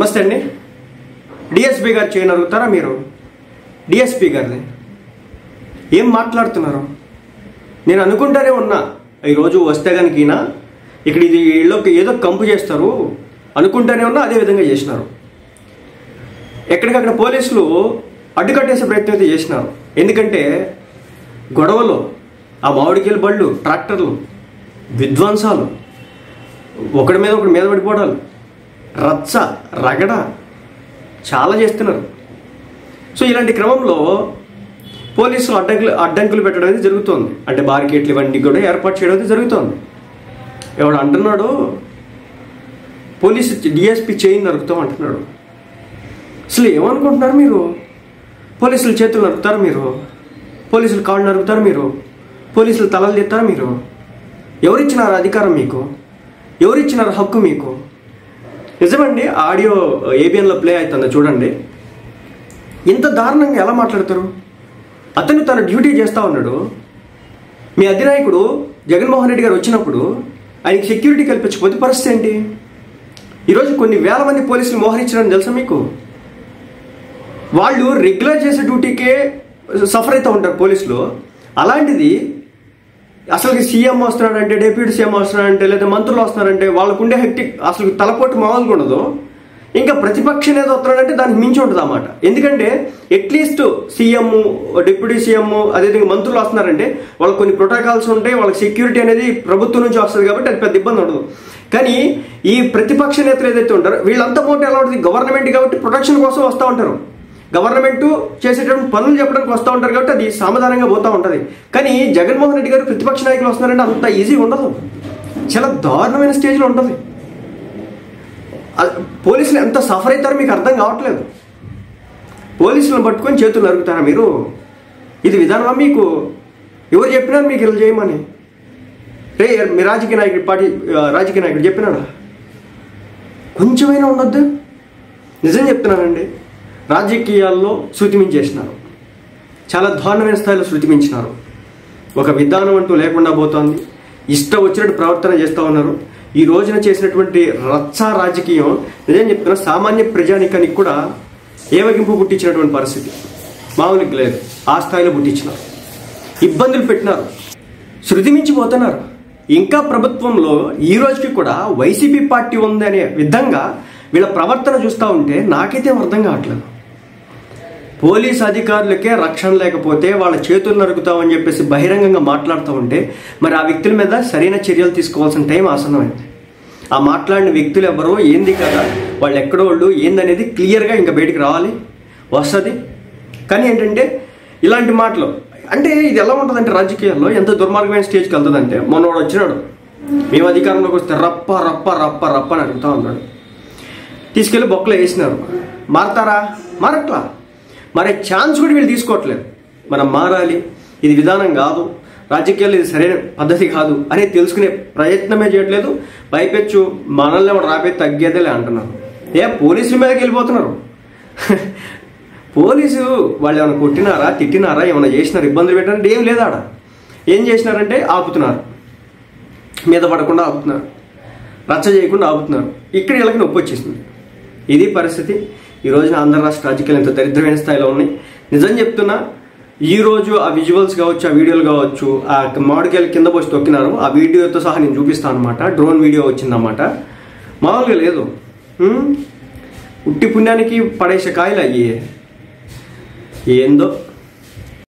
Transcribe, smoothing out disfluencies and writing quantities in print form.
నమస్తే అండి. డిఎస్పీ గారు చేయని అడుగుతారా మీరు? డిఎస్పీ గారిని ఏం మాట్లాడుతున్నారు? నేను అనుకుంటానే ఉన్నా ఈరోజు వస్తే కనుక ఇక్కడ ఇది వీళ్ళకి ఏదో కంపు చేస్తారు అనుకుంటానే ఉన్నా. అదే విధంగా చేసినారు. ఎక్కడికక్కడ పోలీసులు అడ్డుకట్టేసే ప్రయత్నం అయితే చేసినారు. ఎందుకంటే గొడవలు, ఆ మామిడికాయల బళ్ళు, ట్రాక్టర్లు, విధ్వంసాలు, ఒకడి మీద ఒకటి మీద పడిపోవడాలు, రచ్చ రగడ చాలా చేస్తున్నారు. సో ఇలాంటి క్రమంలో పోలీసులు అడ్డంకులు పెట్టడం అనేది జరుగుతుంది. అంటే బారికేట్లు ఇవన్నీ కూడా ఏర్పాటు చేయడం అయితే జరుగుతుంది. ఎవడు అంటున్నాడు పోలీసు డిఎస్పీ చేయి నరుకుతాం అంటున్నాడు. అసలు ఏమనుకుంటున్నారు మీరు? పోలీసులు చేతులు నరుకుతారు మీరు? పోలీసులు కాళ్ళు నరుకుతారు మీరు? పోలీసులు తలలు తీస్తారు మీరు? ఎవరిచ్చినారు అధికారం మీకు? ఎవరిచ్చినారు హక్కు మీకు? నిజమండి, ఆడియో ఏబిఎన్లో ప్లే అవుతుందో చూడండి. ఇంత దారుణంగా ఎలా మాట్లాడతారు? అతను తన డ్యూటీ చేస్తూ ఉన్నాడు. మీ అధినాయకుడు జగన్మోహన్ రెడ్డి గారు వచ్చినప్పుడు ఆయనకి సెక్యూరిటీ కల్పించకపోతే పరిస్థితి ఏంటి? ఈరోజు కొన్ని వేల మంది పోలీసులు మోహరించారని తెలుసా మీకు? వాళ్ళు రెగ్యులర్ చేసే డ్యూటీకే సఫర్ అవుతూ ఉంటారు పోలీసులు. అలాంటిది అసలు సీఎం వస్తున్నాడంటే, డిప్యూటీ సీఎం వస్తున్నాడంటే, లేదా మంత్రులు వస్తున్నారంటే వాళ్ళకు ఉండే హెక్టిక్ అసలు తలపోటు మామూలుగా ఉండదు. ఇంకా ప్రతిపక్ష నేత వస్తున్నాడంటే దానికి మించి ఉంటుంది అన్నమాట. ఎందుకంటే అట్లీస్ట్ సీఎం, డిప్యూటీ సీఎం, అదేవిధంగా మంత్రులు వస్తున్నారంటే వాళ్ళకి కొన్ని ప్రోటోకాల్స్ ఉంటాయి. వాళ్ళకి సెక్యూరిటీ అనేది ప్రభుత్వం నుంచి వస్తుంది కాబట్టి అది పెద్ద ఇబ్బంది ఉండదు. కానీ ఈ ప్రతిపక్ష నేతలు ఏదైతే ఉంటారో వీళ్ళంతా పోటీ ఎలా ఉంటుంది? గవర్నమెంట్ కాబట్టి ప్రొటెక్షన్ కోసం వస్తూ ఉంటారు. గవర్నమెంట్ చేసేటువంటి పనులు చెప్పడానికి వస్తూ ఉంటారు కాబట్టి అది సామధానంగా పోతూ ఉంటుంది. కానీ జగన్మోహన్ రెడ్డి గారు ప్రతిపక్ష నాయకులు వస్తున్నారంటే అంత ఈజీ ఉండదు. చాలా దారుణమైన స్టేజ్లో ఉంటుంది. పోలీసులు ఎంత సఫర్ అవుతారో మీకు అర్థం కావట్లేదు. పోలీసులను పట్టుకొని చేతులు నరుకుతారా మీరు? ఇది విధానమా మీకు? ఎవరు చెప్పినారు మీకు ఇలా చేయమని? మీ రాజకీయ నాయకుడు చెప్పినాడా? కొంచెమైనా ఉండొద్దు. నిజం చెప్తున్నానండి, రాజకీయాల్లో శృతిమించేసినారు. చాలా దారుణమైన స్థాయిలో శృతిమించినారు. ఒక విధానం అంటూ లేకుండా పోతోంది. ఇష్టం వచ్చినట్టు ప్రవర్తన చేస్తూ ఉన్నారు. ఈ రోజున చేసినటువంటి రచ్చా రాజకీయం నిజం చెప్తున్నా సామాన్య ప్రజానికానికి కూడా ఏవగింపు పుట్టించినటువంటి పరిస్థితి మామూలుగా లేదు. ఆ స్థాయిలో పుట్టించినారు, ఇబ్బందులు పెట్టినారు, శృతిమించిపోతున్నారు. ఇంకా ప్రభుత్వంలో ఈ రోజుకి కూడా వైసీపీ పార్టీ ఉందనే విధంగా వీళ్ళ ప్రవర్తన చూస్తూ ఉంటే నాకైతే అర్థం కావట్లేదు. పోలీస్ అధికారులకే రక్షణ లేకపోతే వాళ్ళ చేతులు నరుకుతామని చెప్పేసి బహిరంగంగా మాట్లాడుతూ ఉంటే మరి ఆ వ్యక్తుల మీద సరైన చర్యలు తీసుకోవాల్సిన టైం ఆసన్నమైంది. ఆ మాట్లాడిన వ్యక్తులు ఎవరో, ఏంది కదా, వాళ్ళు ఎక్కడో వాళ్ళు ఏందనేది క్లియర్గా ఇంకా బయటికి రావాలి, వస్తుంది. కానీ ఏంటంటే ఇలాంటి మాటలు అంటే ఇది ఎలా ఉంటుందంటే రాజకీయాల్లో ఎంత దుర్మార్గమైన స్టేజ్కి వెళ్తుందంటే, మొన్నోడు వచ్చినాడు మేము అధికారంలోకి వస్తే రప్ప రప్ప రప్ప రప్ప అని అడుగుతూ ఉన్నాడు. తీసుకెళ్ళి బొక్కలో వేసినారు. మారతారా? మారట్లా. మరే ఛాన్స్ కూడా వీళ్ళు తీసుకోవట్లేదు. మనం మారాలి, ఇది విధానం కాదు, రాజకీయాల్లో ఇది సరైన పద్ధతి కాదు అనేది తెలుసుకునే ప్రయత్నమే చేయట్లేదు. పైపెచ్చు మనల్ని ఎవరు రాపే తగ్గేదేలే అంటున్నారు. పోలీసుల మీదకి వెళ్ళిపోతున్నారు. పోలీసు వాళ్ళు ఏమైనా కొట్టినారా, తిట్టినారా, ఏమైనా చేసినారు, ఇబ్బందులు పెట్టారంటే ఏం లేదా. ఏం చేసినారంటే ఆపుతున్నారు, మీద పడకుండా ఆపుతున్నారు, రచ్చ చేయకుండా ఆపుతున్నారు. ఇక్కడ వీళ్ళకి నొప్పి వచ్చేసింది. ఇది పరిస్థితి. ఈ రోజున ఆంధ్ర రాష్ట్ర రాజకీయాలు ఎంత దరిద్రమైన స్థాయిలో ఉన్నాయి. నిజం చెప్తున్నా, ఈరోజు ఆ విజువల్స్ కావచ్చు, ఆ వీడియోలు కావచ్చు, ఆ మామిడికాయలు కింద పోసి తొక్కినారు, ఆ వీడియోతో సహా నేను చూపిస్తాను అనమాట. డ్రోన్ వీడియో వచ్చిందన్నమాట. మామూలుగా లేదు. ఉట్టి పుణ్యానికి పడేసే కాయలు అయ్యి ఏందో